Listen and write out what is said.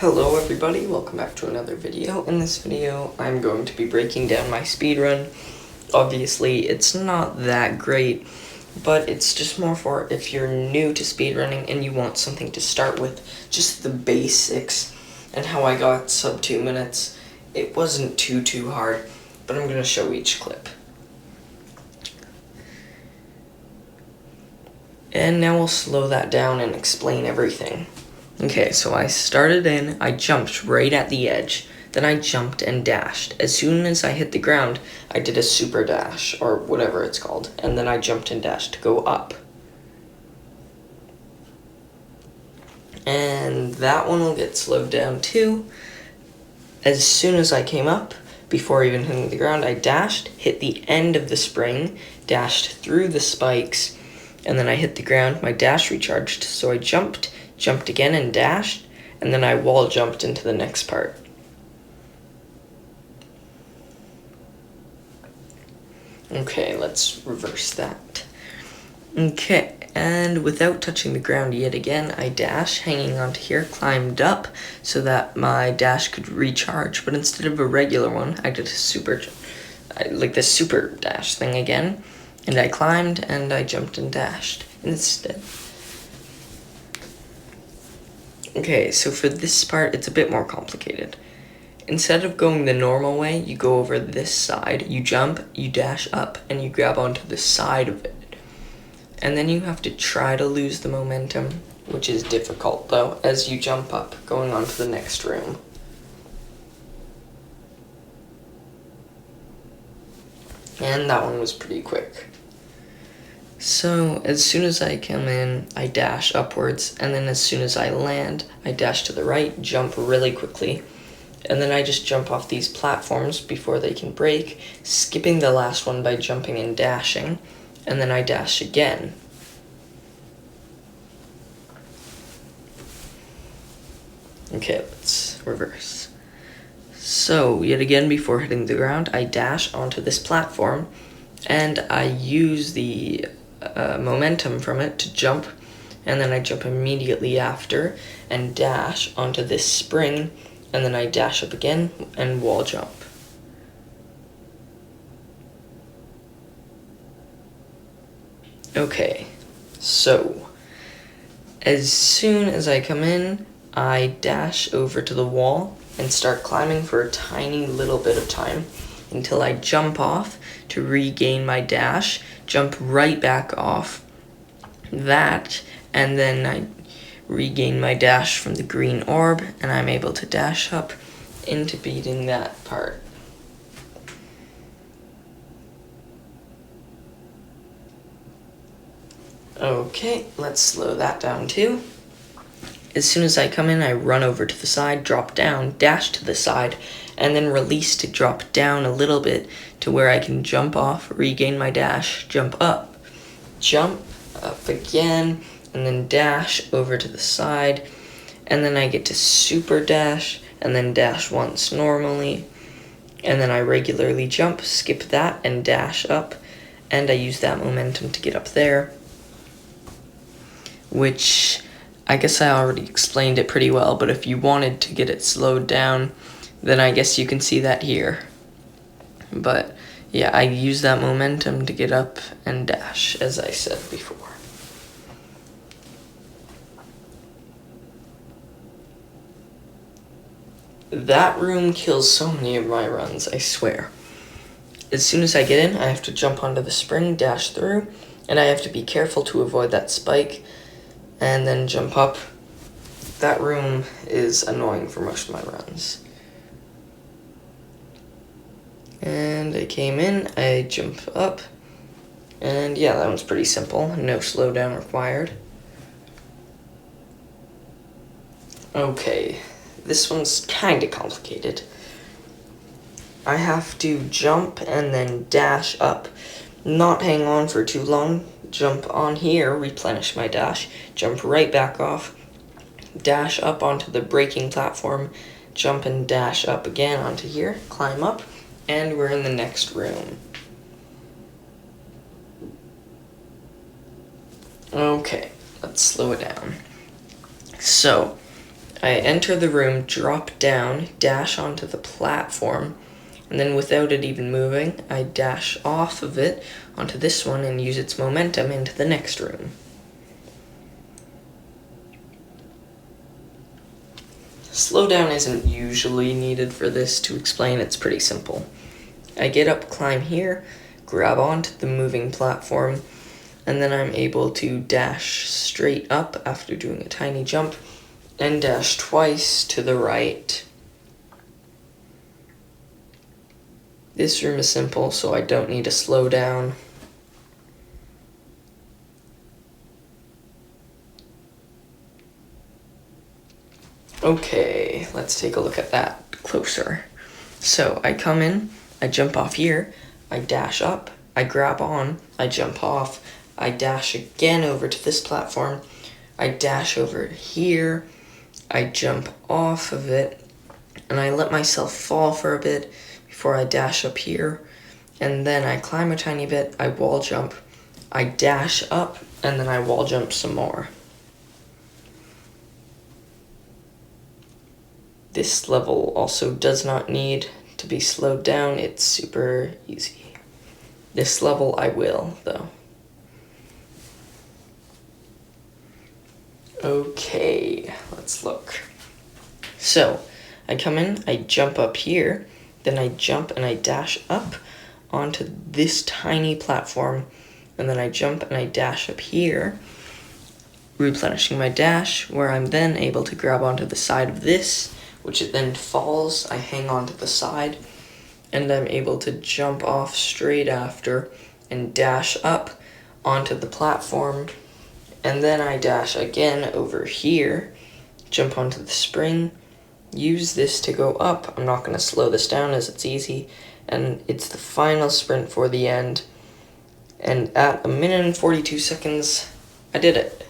Hello everybody, welcome back to another video. In this video, I'm going to be breaking down my speedrun. Obviously, it's not that great, but it's just more for if you're new to speedrunning and you want something to start with, just the basics and how I got sub 2 minutes. It wasn't too hard, but I'm going to show each clip. And now we'll slow that down and explain everything. Okay, so I started in, I jumped right at the edge, then I jumped and dashed. As soon as I hit the ground, I did a super dash, or whatever it's called, and then I jumped and dashed to go up. And that one will get slowed down too. As soon as I came up, before even hitting the ground, I dashed, hit the end of the spring, dashed through the spikes, and then I hit the ground, my dash recharged, so I jumped again and dashed, and then I wall jumped into the next part. Okay, let's reverse that. Okay, and without touching the ground yet again, I dash, hanging onto here, climbed up so that my dash could recharge, but instead of a regular one, I did a super, like the super dash thing again, and I climbed and I jumped and dashed instead. Okay, so for this part, it's a bit more complicated. Instead of going the normal way, you go over this side, you jump, you dash up, and you grab onto the side of it. And then you have to try to lose the momentum, which is difficult though, as you jump up, going on to the next room. And that one was pretty quick. So, as soon as I come in, I dash upwards, and then as soon as I land, I dash to the right, jump really quickly, and then I just jump off these platforms before they can break, skipping the last one by jumping and dashing, and then I dash again. Okay, let's reverse. So, yet again, before hitting the ground, I dash onto this platform, and I use the momentum from it to jump, and then I jump immediately after and dash onto this spring, and then I dash up again and wall jump. Okay, so as soon as I come in, I dash over to the wall and start climbing for a tiny little bit of time until I jump off to regain my dash, jump right back off that, and then I regain my dash from the green orb, and I'm able to dash up into beating that part. Okay, let's slow that down too. As soon as I come in, I run over to the side, drop down, dash to the side, and then release to drop down a little bit to where I can jump off, regain my dash, jump up again, and then dash over to the side, and then I get to super dash, and then dash once normally, and then I regularly jump, skip that, and dash up, and I use that momentum to get up there, which I guess I already explained it pretty well, but if you wanted to get it slowed down, then I guess you can see that here. But yeah, I use that momentum to get up and dash, as I said before. That room kills so many of my runs, I swear. As soon as I get in, I have to jump onto the spring, dash through, and I have to be careful to avoid that spike, and then jump up. That room is annoying for most of my runs. And I came in, I jump up, and yeah, that one's pretty simple, no slowdown required. Okay, this one's kinda complicated. I have to jump and then dash up, not hang on for too long, jump on here, replenish my dash, jump right back off, dash up onto the braking platform, jump and dash up again onto here, climb up, and we're in the next room. Okay, let's slow it down. So, I enter the room, drop down, dash onto the platform, and then without it even moving, I dash off of it onto this one and use its momentum into the next room. Slowdown isn't usually needed for this. To explain, it's pretty simple. I get up, climb here, grab onto the moving platform, and then I'm able to dash straight up after doing a tiny jump, and dash twice to the right. This room is simple, so I don't need to slow down. Okay, let's take a look at that closer. So I come in, I jump off here, I dash up, I grab on, I jump off, I dash again over to this platform, I dash over here, I jump off of it, and I let myself fall for a bit before I dash up here, and then I climb a tiny bit, I wall jump, I dash up, and then I wall jump some more. This level also does not need to be slowed down, it's super easy. This level I will, though. Okay, let's look. So, I come in, I jump up here, then I jump and I dash up onto this tiny platform, and then I jump and I dash up here, replenishing my dash, where I'm then able to grab onto the side of this, which it then falls, I hang onto the side, and I'm able to jump off straight after and dash up onto the platform, and then I dash again over here, jump onto the spring, use this to go up. I'm not going to slow this down as it's easy, and it's the final sprint for the end, and at 1 minute and 42 seconds, I did it.